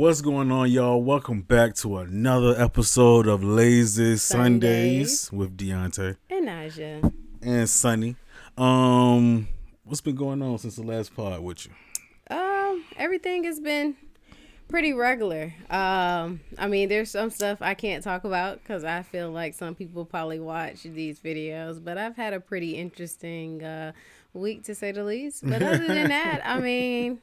What's going on, y'all? Welcome back to another episode of Lazy Sundays with Dionte and NiJa and Sunny. What's been going on since the last pod with you? Everything has been pretty regular. I mean, there's some stuff I can't talk about because I feel like some people probably watch these videos, but I've had a pretty interesting week, to say the least. But other than that, I mean,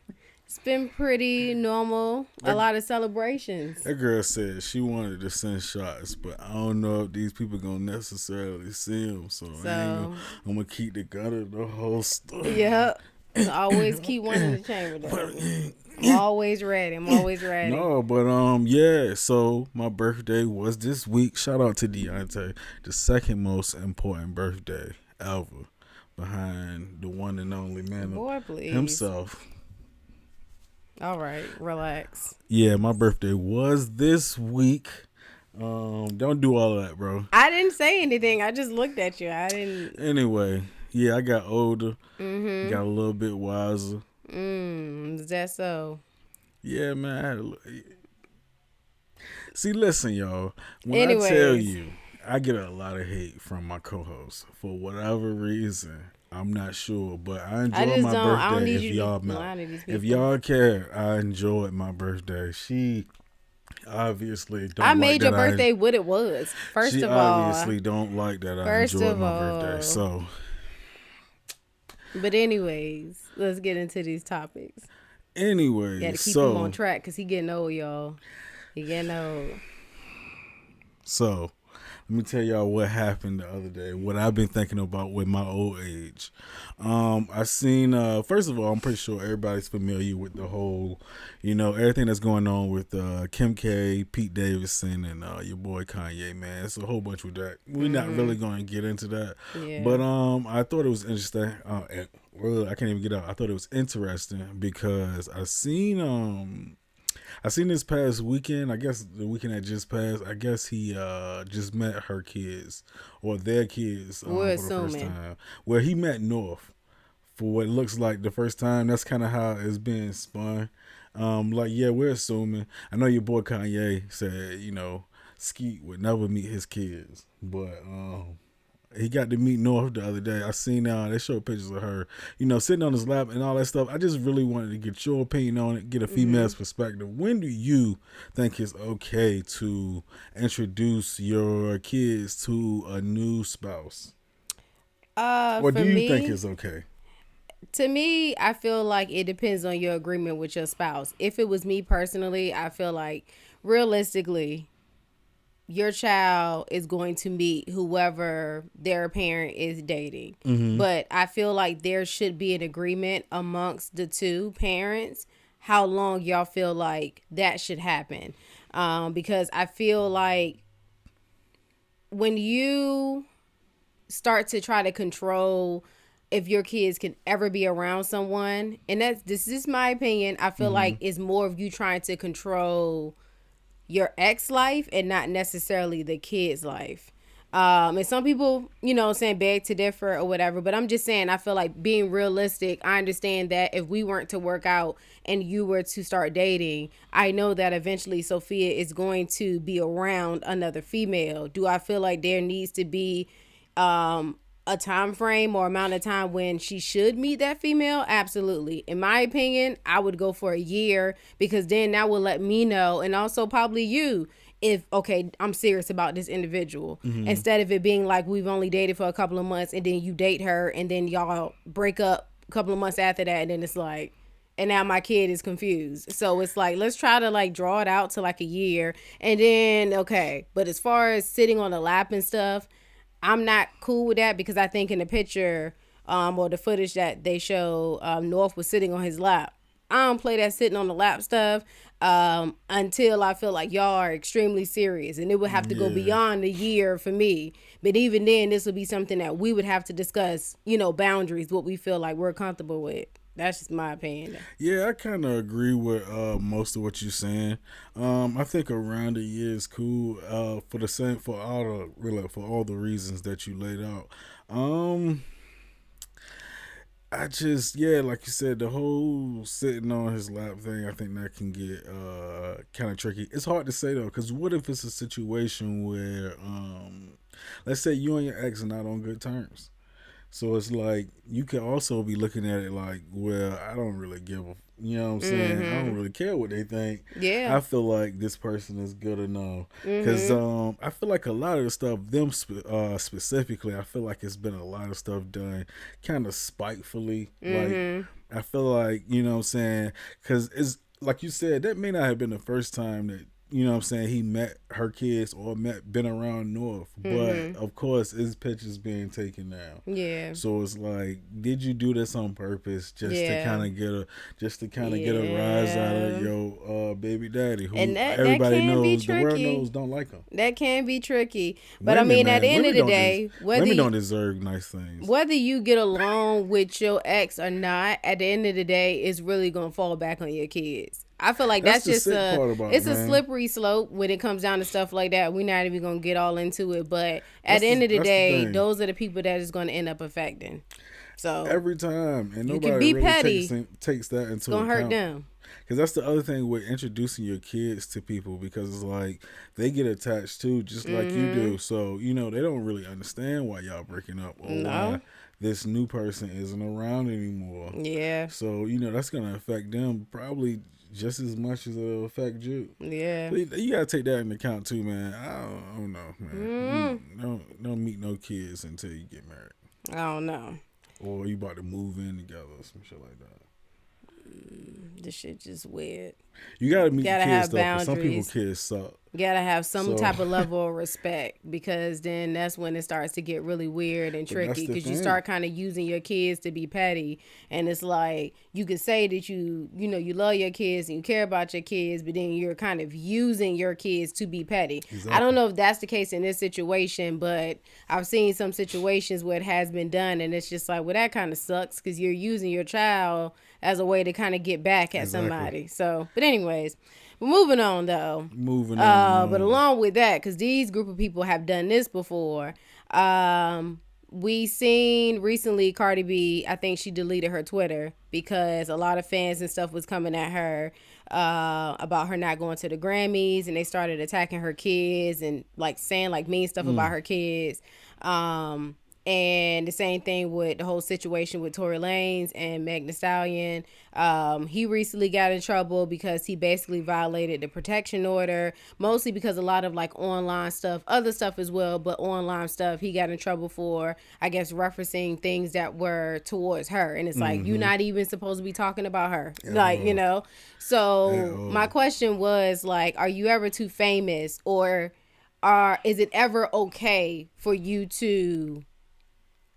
it's been pretty normal. A lot of celebrations. That girl said she wanted to send shots, but I don't know if these people gonna necessarily see them. So I'm gonna keep the gun of the whole story. Yep. Always keep one in the chamber, though. I'm always ready. No, but yeah. So my birthday was this week. Shout out to Dionte, the second most important birthday ever, behind the one and only man himself. All right, relax. Yeah, my birthday was this week. Don't do all of that, bro. I didn't say anything. I just looked at you. I didn't. Anyway, yeah, I got older. Got a little bit wiser. Is that so? Yeah, man. See, listen, y'all. When I tell you, I get a lot of hate from my co-hosts for whatever reason. I'm not sure, but I enjoyed my birthday. If y'all care, I enjoyed my birthday. She obviously don't. I made your birthday what it was. First of all, she obviously don't like that I enjoyed my birthday. So, but anyways, let's get into these topics. Anyways, got to keep him on track because he getting old, y'all. He getting old. So, let me tell y'all what happened the other day, what I've been thinking about with my old age. I seen, first of all, I'm pretty sure everybody's familiar with the whole, everything that's going on with Kim K, Pete Davidson, and your boy Kanye, man. It's a whole bunch with that. We're not really going to get into that. Yeah. But I thought it was interesting. I can't even get out. I thought it was interesting because I seen this past weekend, I guess the weekend that just passed, I guess he just met her kids or their kids for the first time. Well, he met North for what looks like the first time. That's kind of how it's being spun. We're assuming. I know your boy Kanye said, Skeet would never meet his kids, but he got to meet North the other day. I seen they showed pictures of her, sitting on his lap and all that stuff. I just really wanted to get your opinion on it, get a female's perspective. When do you think it's okay to introduce your kids to a new spouse? Or do you think it's okay? To me, I feel like it depends on your agreement with your spouse. If it was me personally, I feel like realistically, your child is going to meet whoever their parent is dating. Mm-hmm. But I feel like there should be an agreement amongst the two parents how long y'all feel like that should happen. Because I feel like when you start to try to control if your kids can ever be around someone, and this is my opinion, I feel like it's more of you trying to control your ex life and not necessarily the kid's life. And some people, beg to differ or whatever, but I'm just saying, I feel like being realistic, I understand that if we weren't to work out and you were to start dating, I know that eventually Sophia is going to be around another female. Do I feel like there needs to be a time frame or amount of time when she should meet that female? Absolutely. In my opinion, I would go for a year because then that will let me know, and also probably you, if, okay, I'm serious about this individual. Mm-hmm. Instead of it being like we've only dated for a couple of months and then you date her and then y'all break up a couple of months after that, and then it's like, and now my kid is confused. So it's like, let's try to draw it out to a year, and then, okay. But as far as sitting on the lap and stuff, I'm not cool with that because I think in the picture or the footage that they show, North was sitting on his lap. I don't play that sitting on the lap stuff until I feel like y'all are extremely serious, and it would have to go beyond a year for me. But even then, this would be something that we would have to discuss, boundaries, what we feel like we're comfortable with. That's just my opinion. Yeah, I kind of agree with most of what you're saying. I think around a year is cool for all the reasons that you laid out. I just, yeah, like you said, the whole sitting on his lap thing, I think that can get kind of tricky. It's hard to say though, because what if it's a situation where, let's say you and your ex are not on good terms. So it's like you could also be looking at it like, well, I don't really give a, you know what I'm saying? I don't Mm-hmm. really care what they think. Yeah. I feel like this person is good enough because Mm-hmm. I feel like a lot of the stuff, specifically, I feel like it's been a lot of stuff done kind of spitefully. Like Mm-hmm. I feel like, you know what I'm saying? Because it's like you said, that may not have been the first time that, you know what I'm saying, he met her kids or been around North. But Mm-hmm. of course, his picture's being taken now. Yeah. So it's like, did you do this on purpose just to Yeah. kind of get a rise out of Yeah. your baby daddy, And who that everybody can be knows, the world tricky. knows, don't like him. That can be tricky. But I Women, mean, at the man, end of the day, women don't deserve nice things. whether you get along with your ex or not, at the end of the day, it's really gonna fall back on your kids. I feel like That's that's the just sick part about it, it's a man. slippery slope when it comes down to stuff like that. We're not even gonna get all into it, but at That's the end of the the day, thing. those are the people that is gonna end up affecting. So Every time, and you can nobody be really takes petty, takes that it's into gonna hurt account. them. Because that's the other thing with introducing your kids to people, because it's like they get attached too, just like you Mm-hmm. do. So, they don't really understand why y'all breaking up or why No. this new person isn't around anymore. Yeah. So, that's going to affect them probably just as much as it'll affect you. Yeah. So you got to take that into account too, man. I don't know, man. Mm, Don't meet no kids until you get married. I don't know. Or you about to move in together or some shit like that. This shit just weird. You got to meet the Gotta kids have though, because some people boundaries. kids suck. Gotta have some So, type of level of respect, because then that's when it starts to get really weird and but that's tricky, the because you thing. start kind of using your kids to be petty. And it's like you could say that you love your kids and you care about your kids, but then you're kind of using your kids to be petty. I don't Exactly. know if that's the case in this situation, but I've seen some situations where it has been done, and it's just like, well, that kind of sucks, because you're using your child as a way to kind of get back at Exactly. somebody. So, but anyways, but moving on though. Moving on. But along with that, because these group of people have done this before, we seen recently Cardi B, I think she deleted her Twitter because a lot of fans and stuff was coming at her about her not going to the Grammys, and they started attacking her kids and like saying like mean stuff about her kids. And the same thing with the whole situation with Tory Lanez and Meg Thee Stallion. He recently got in trouble because he basically violated the protection order, mostly because a lot of like online stuff, other stuff as well, but online stuff he got in trouble for, I guess, referencing things that were towards her. And it's like, you're not even supposed to be talking about her. At Like, all. At So my all. question was like, are you ever too famous, or is it ever okay for you to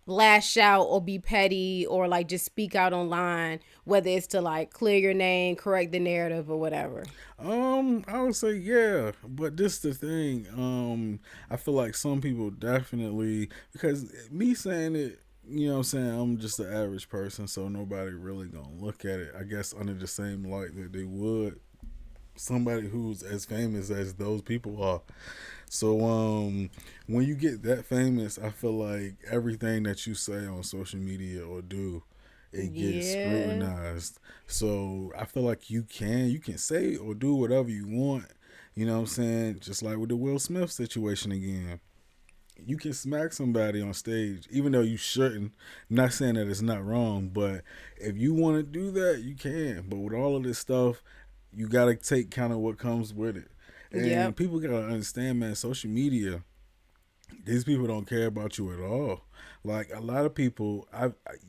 lash out or be petty or like just speak out online, whether it's to like clear your name, correct the narrative, or whatever? I would say yeah, but this the thing. I feel like some people definitely, because me saying it, what I'm saying, I'm just an average person, so nobody really gonna look at it, I guess, under the same light that they would somebody who's as famous as those people are. So when you get that famous, I feel like everything that you say on social media or do, it gets Yeah. scrutinized. So I feel like you can say or do whatever you want. You know what I'm saying? Just like with the Will Smith situation again. You can smack somebody on stage, even though you shouldn't. I'm not saying that it's not wrong, but if you want to do that, you can. But with all of this stuff, you got to take kind of what comes with it. And Yep. people got to understand, man, social media, these people don't care about you at all. Like a lot of people,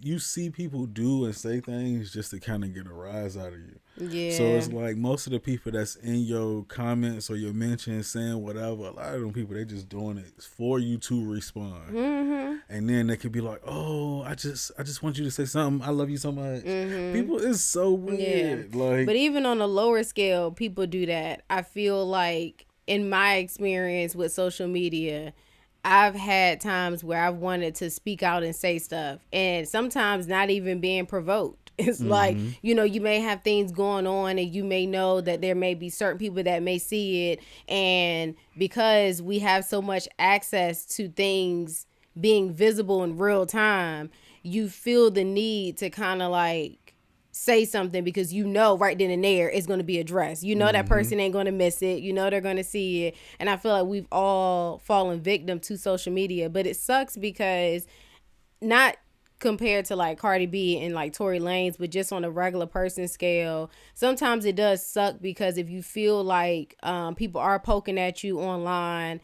you see people do and say things just to kind of get a rise out of you. So Yeah. it's like most of the people that's in your comments or your mentions saying whatever, a lot of them people, they just doing it for you to respond. Mm-hmm. And then they could be like, "Oh, I just want you to say something. I love you so much." Mm-hmm. People is so Yeah. weird. Like, But even on a lower scale, people do that. I feel like in my experience with social media, I've had times where I've wanted to speak out and say stuff, and sometimes not even being provoked. It's like, mm-hmm. you may have things going on, and you may know that there may be certain people that may see it. And because we have so much access to things being visible in real time, you feel the need to kind of like say something because you know right then and there it's going to be addressed. You know that person ain't going to miss it. You know they're going to see it. And I feel like we've all fallen victim to social media, but it sucks because not compared to like Cardi B and like Tory Lanez, but just on a regular person scale, sometimes it does suck because if you feel like people are poking at you online,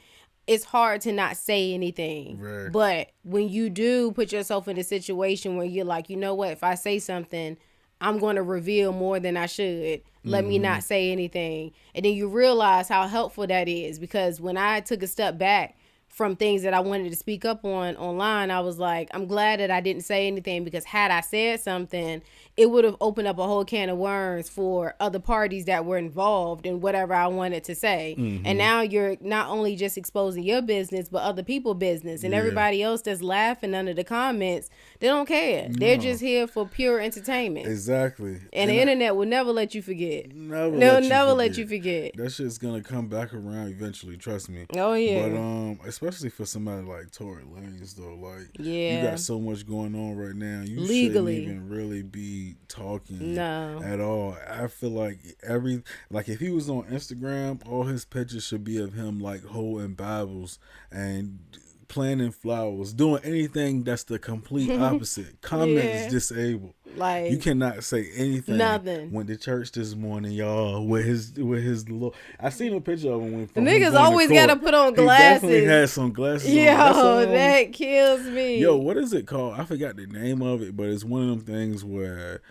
it's hard to not say anything. Right. But when you do put yourself in a situation where you're like, you know what, if I say something, I'm going to reveal more than I should. Let me not say anything. And then you realize how helpful that is, because when I took a step back from things that I wanted to speak up on online, I was like, I'm glad that I didn't say anything, because had I said something, it would have opened up a whole can of worms for other parties that were involved in whatever I wanted to say. And now you're not only just exposing your business, but other people's business. And everybody else that's laughing under the comments, they don't care. They're just here for pure entertainment. Exactly. And the internet will never let you forget. Never let you forget. That shit's gonna come back around eventually, trust me. Oh, yeah. But especially for somebody like Tory Lanez, though, like, Yeah. you got so much going on right now. You Legally. shouldn't even really be talking No. at all. I feel like if he was on Instagram, all his pictures should be of him like holding Bibles and planting flowers, doing anything that's the complete opposite. Comment is disabled. Like, you cannot say anything. Nothing. Went to church this morning, y'all, with his little. I seen a picture of him when the niggas always gotta put on glasses. He definitely had some glasses. Yo, that kills me. Yo, what is it called? I forgot the name of it, but it's one of them things where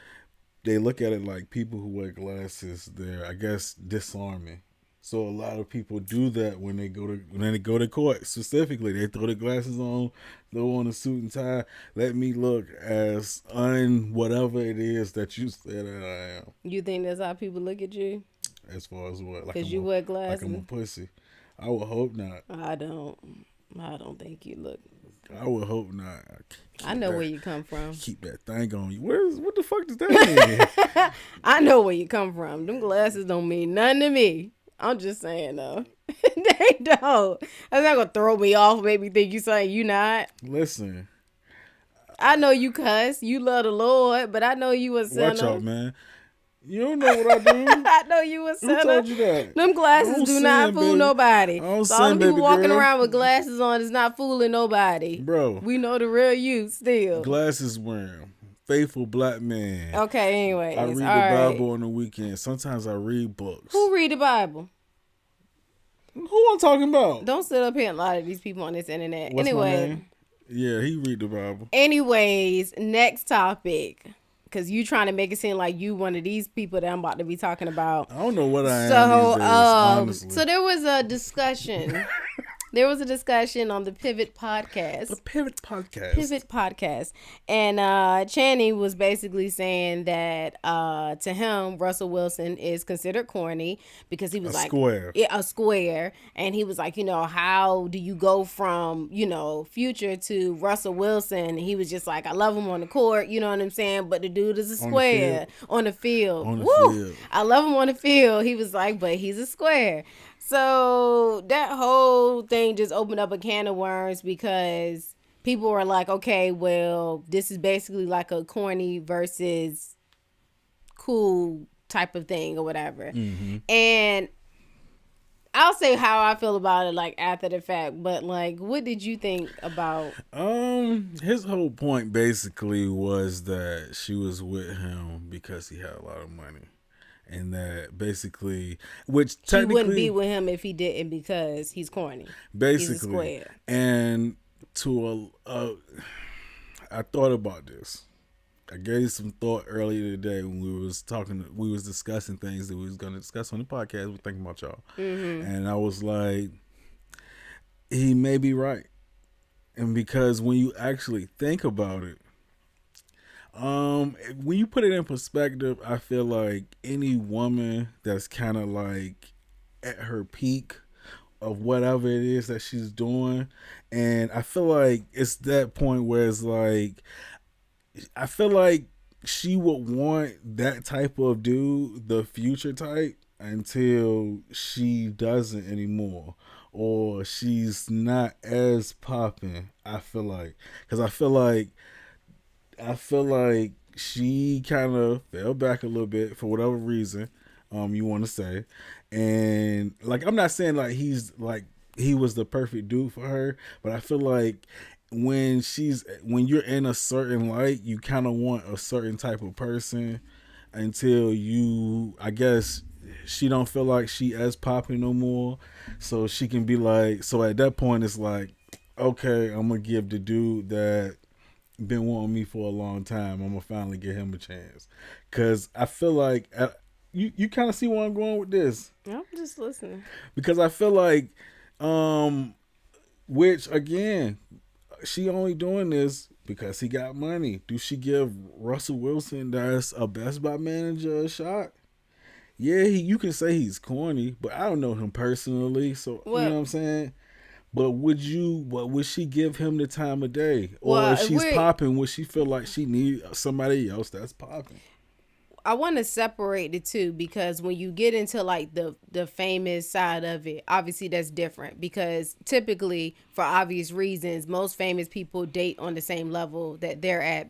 they look at it like people who wear glasses, they're, I guess, disarming. So a lot of people do that when they go to court. Specifically, they throw the glasses on, throw on a suit and tie. Let me look as whatever it is that you said that I am. You think that's how people look at you? As far as what? Because you wear glasses? Like I'm a pussy. I would hope not. I don't think you look. I would hope not. I know where you come from. Keep that thing on you. What the fuck does that mean? I know where you come from. Them glasses don't mean nothing to me. I'm just saying, though. They don't. That's not going to throw me off, make me think you saying you not. Listen. I know you cuss. You love the Lord, but I know you a sinner. Watch out, man. You don't know what I do. I know you a sinner. Who told you that? Them glasses do not fool nobody. So all them people walking around with glasses on is not fooling nobody. Bro. We know the real you still. Glasses wearing. Faithful black man. Okay, anyways. I read the Bible on the weekend. Sometimes I read books. Who read the Bible? Who I'm talking about? Don't sit up here and lie to these people on this internet. What's anyway. My name? Yeah, he read the Bible. Anyways, next topic. Because you trying to make it seem like you one of these people that I'm about to be talking about. I don't know what I am these days, honestly. So there was a discussion. There was a discussion on the Pivot podcast. The Pivot podcast. And Channing was basically saying that to him, Russell Wilson is considered corny because he was a square. And he was like, how do you go from, Future to Russell Wilson? And he was just like, I love him on the court, you know what I'm saying? But the dude is a square on the field. I love him on the field. He was like, but he's a square. So that whole thing just opened up a can of worms because people were like, okay, well, this is basically like a corny versus cool type of thing or whatever. Mm-hmm. And I'll say how I feel about it like after the fact, but like, what did you think about? His whole point basically was that she was with him because he had a lot of money. And that basically, which technically... She wouldn't be with him if he didn't because he's corny. Basically. He's a square. And I thought about this. I gave some thought earlier today when we was discussing things that we was going to discuss on the podcast. We're thinking about y'all. Mm-hmm. And I was like, he may be right. And because when you actually think about it, when you put it in perspective, I feel like any woman that's kind of like at her peak of whatever it is that she's doing, and I feel like it's that point where it's like, I feel like she would want that type of dude, the Future type, until she doesn't anymore, or she's not as popping. I feel like, because I feel like I feel like she kind of fell back a little bit for whatever reason you want to say. And like I'm not saying like he's like he was the perfect dude for her, but I feel like when you're in a certain light, you kind of want a certain type of person until you I guess she don't feel like she as popping no more. So she can be like so at that point it's like okay, I'm gonna give the dude that been wanting me for a long time. I'm gonna finally give him a chance because I feel like you kind of see where I'm going with this I'm just listening. because I feel like, which again, she only doing this because he got money. Do she give Russell Wilson, that's a Best Buy manager, a shot? Yeah, you can say he's corny, but I don't know him personally, so you know Well, what I'm saying. But would she give him the time of day? Or if well, if she's we're popping, would she feel like she need somebody else that's popping? I want to separate the two because when you get into like the famous side of it, obviously that's different because typically for obvious reasons, most famous people date on the same level that they're at,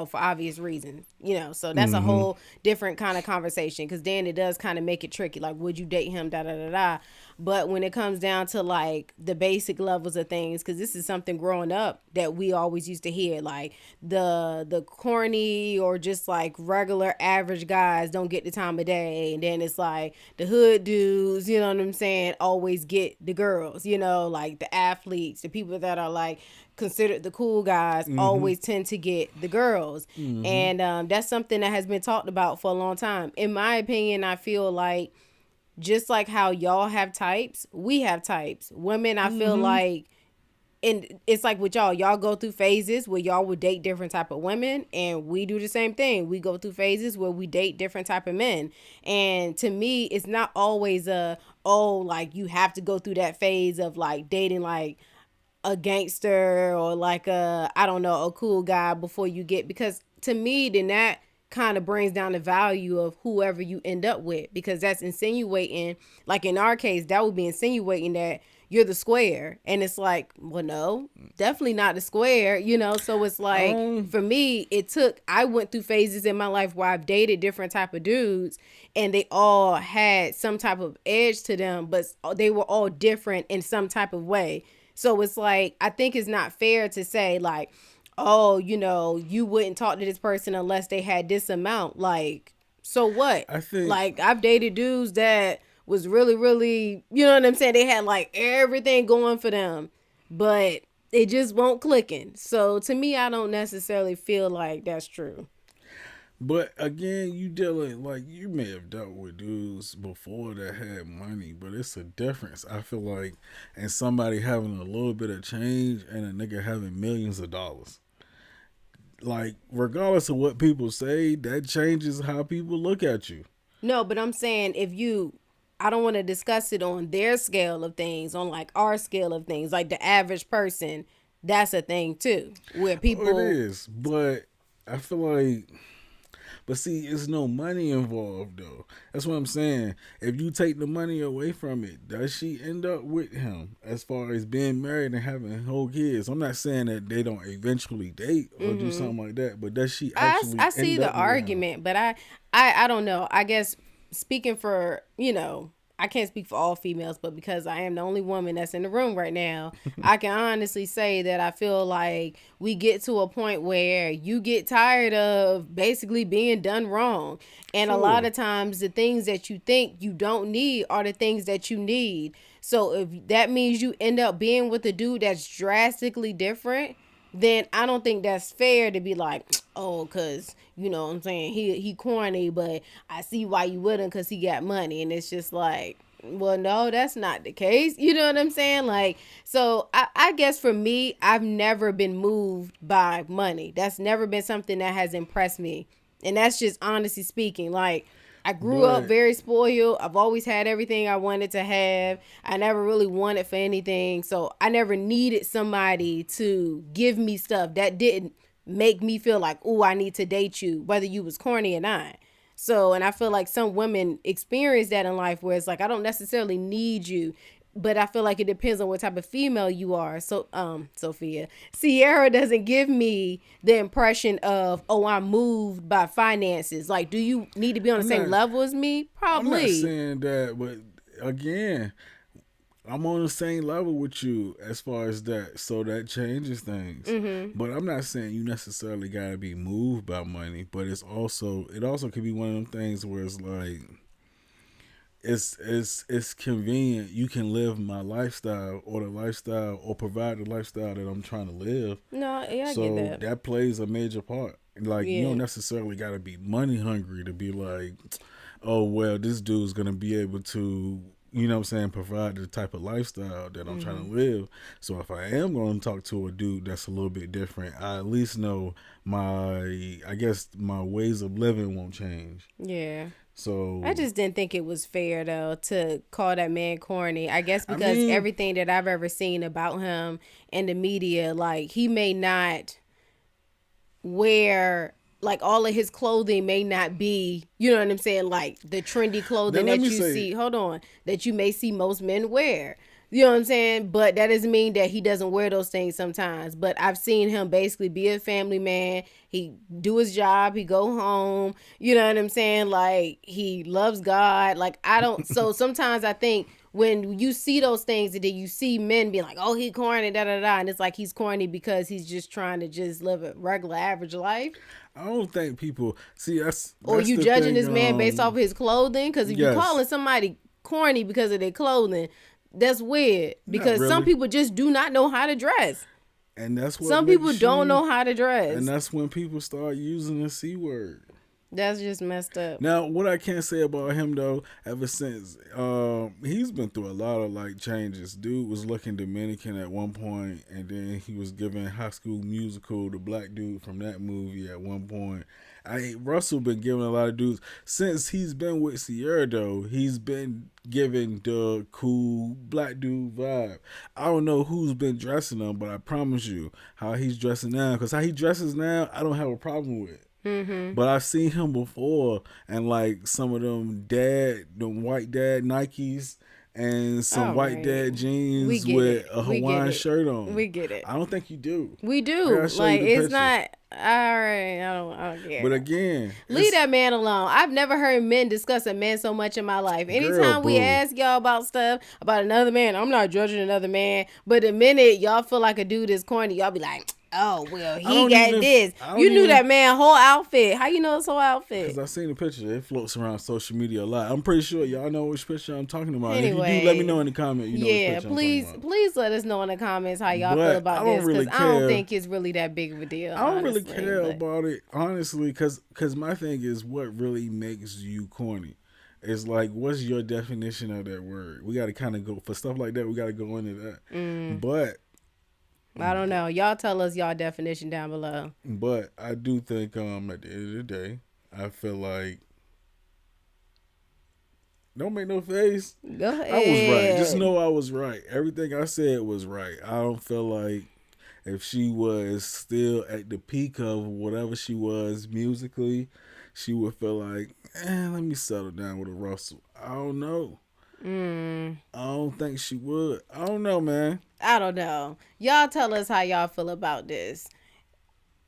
for obvious reasons, so that's a Mm-hmm. whole different kind of conversation because then it does kind of make it tricky. Like, would you date him? Da da da da. But when it comes down to like the basic levels of things, because this is something growing up that we always used to hear, like the corny or just like regular average guys don't get the time of day, and then it's like the hood dudes, you know what I'm saying, always get the girls, like the athletes, the people that are like considered the cool guys Mm-hmm. always tend to get the girls. Mm-hmm. And that's something that has been talked about for a long time. In my opinion, I feel like just like how y'all have types, we have types. Women, I feel Mm-hmm. like, and it's like with y'all go through phases where y'all would date different type of women, and we do the same thing. We go through phases where we date different type of men. And to me, it's not always like you have to go through that phase of like dating like a gangster or like a, I don't know, a cool guy before you get, because to me then that kind of brings down the value of whoever you end up with, because that's insinuating, like in our case that would be insinuating that you're the square, and it's like, well, no, definitely not the square, so it's like Um, for me I went through phases in my life where I've dated different type of dudes, and they all had some type of edge to them, but they were all different in some type of way. So it's like, I think it's not fair to say like, oh, you wouldn't talk to this person unless they had this amount. Like, so what? I think, Like, I've dated dudes that was really, really, you know what I'm saying? They had like everything going for them, but it just won't clicking. So to me, I don't necessarily feel like that's true. but again, you dealing like you may have dealt with dudes before that had money, but it's a difference. I feel like, and somebody having a little bit of change and a nigga having millions of dollars. Like, regardless of what people say, that changes how people look at you. No, but I'm saying I don't want to discuss it on their scale of things, on like our scale of things, like the average person. That's a thing too, where Oh, it people, is, but I feel like, but see, it's no money involved though. That's what I'm saying. If you take the money away from it, does she end up with him as far as being married and having whole kids? I'm not saying that they don't eventually date or do something like that, but does she I actually see end the up with him? argument, but I don't know. I guess speaking for, I can't speak for all females, but because I am the only woman that's in the room right now, I can honestly say that I feel like we get to a point where you get tired of basically being done wrong. And a lot True. of times the things that you think you don't need are the things that you need. So if that means you end up being with a dude that's drastically different, then I don't think that's fair to be like, oh, cause you know what I'm saying, he corny, but I see why you wouldn't, cause he got money, and it's just like, well, no, that's not the case. You know what I'm saying? Like, so I guess for me, I've never been moved by money. That's never been something that has impressed me, and that's just honestly speaking. Like, I grew up But very spoiled. I've always had everything I wanted to have. I never really wanted for anything. So I never needed somebody to give me stuff that didn't make me feel like, oh, I need to date you, whether you was corny or not. So, and I feel like some women experience that in life where it's like, I don't necessarily need you. but I feel like it depends on what type of female you are. So, Sophia, Sierra doesn't give me the impression of, oh, I'm moved by finances. Like, do you need to be on the same level as me? I'm not Probably. saying that, but again, I'm on the same level with you as far as that, so that changes things. Mm-hmm. But I'm not saying you necessarily gotta be moved by money. But it also could be one of them things where it's like it's convenient. You can live my lifestyle or the lifestyle or provide the lifestyle that I'm trying to live. No, yeah, I So get that plays a major part. Like you Yeah. don't necessarily gotta be money hungry to be like, oh well, this dude's gonna be able to, you know what I'm saying, provide the type of lifestyle that I'm trying to live. So if I am going to talk to a dude that's a little bit different, I at least know I guess my ways of living won't change. Yeah. So I just didn't think it was fair though to call that man corny. I guess I because mean, everything that I've ever seen about him in the media, like he may not wear, like all of his clothing may not be, you know what I'm saying, like the trendy now clothing let that me you say, see, hold on, that you may see most men wear. You know what I'm saying? But that doesn't mean that he doesn't wear those things sometimes. But I've seen him basically be a family man. He do his job. He go home. You know what I'm saying? Like he loves God. Like I don't. So sometimes I think when you see those things and then you see men be like, oh, he corny, da da da, and it's like he's corny because he's just trying to just live a regular average life. I don't think people see Or that's you the judging thing. this man based off of his clothing? Because if you Yes, calling somebody corny because of their clothing, that's weird. not Because some really, people just do not know how to dress. and that's what Some people makes don't you. know how to And dress. that's when people start using the C word. That's just messed up. Now, what I can say about him though, ever since he's been through a lot of like changes. Dude was looking Dominican at one point, and then he was giving High School Musical, the black dude from that movie, at one point. Russell been giving a lot of dudes since he's been with Sierra though. He's been giving the cool black dude vibe. I don't know who's been dressing him, but I promise you, how he's dressing now, because how he dresses now, I don't have a problem with. But I've seen him before, and like some of them white dad Nikes, and some All white right. dad We jeans get with it. a We get Hawaiian it. shirt on. We get it. I don't think you do. We I do. gotta show Like you the it's picture. not all right. I don't care. But again, Leave that man alone. I've never heard men discuss a man so much in my life. Anytime we boo. ask y'all about stuff about another man, I'm not judging another man. But the minute y'all feel like a dude is corny, y'all be like, oh, well, he got this. You knew that man whole outfit. How you know his whole outfit? Because I seen the picture. It floats around social media a lot. I'm pretty sure y'all know which picture I'm talking about. Anyway, if you do, let me know in the comment. You know yeah, which picture I'm talking about. please let us know in the comments how y'all But feel about I don't this. really Because I don't care. think it's really that big of a deal. I don't really honestly, care but- about it, honestly, because my thing is what really makes you corny. It's like, what's your definition of that word? We got to kind of go, for stuff like that, we got to go into that. But I don't know. Y'all tell us y'all definition down below. I do think at the end of the day, I feel like, don't make no face. Go ahead. I was right. Just know I was right. Everything I said was right. I don't feel like if she was still at the peak of whatever she was musically, she would feel like, let me settle down with a Russell. I don't know. I don't think she would. I don't know, man. I don't know. Y'all tell us how y'all feel about this.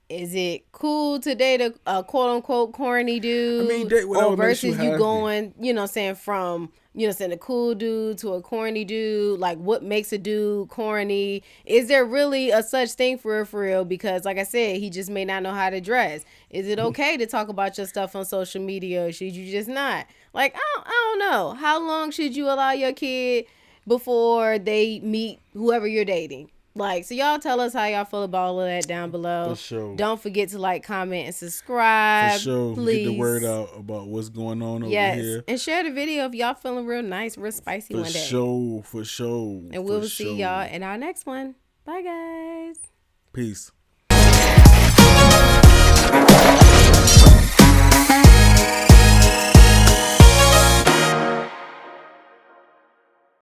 Is it cool to date a quote unquote corny dude? I mean, date whatever or makes you versus you happy. going, you know, saying from, you know, saying a cool dude to a corny dude. Like, what makes a dude corny? Is there really a such thing for real? Because, like I said, he just may not know how to dress. Is it okay to talk about your stuff on social media, or should you just not? Like, I don't know. How long should you allow your kid before they meet whoever you're dating? Like, so y'all tell us how y'all feel about all of that down below. For sure. Don't forget to like, comment, and subscribe. For sure. Please. Get the word out about what's going on over Yes. here. And share the video if y'all feeling real nice, real spicy For one day. sure. For sure. And we'll see y'all in our next one. Bye, guys. Peace.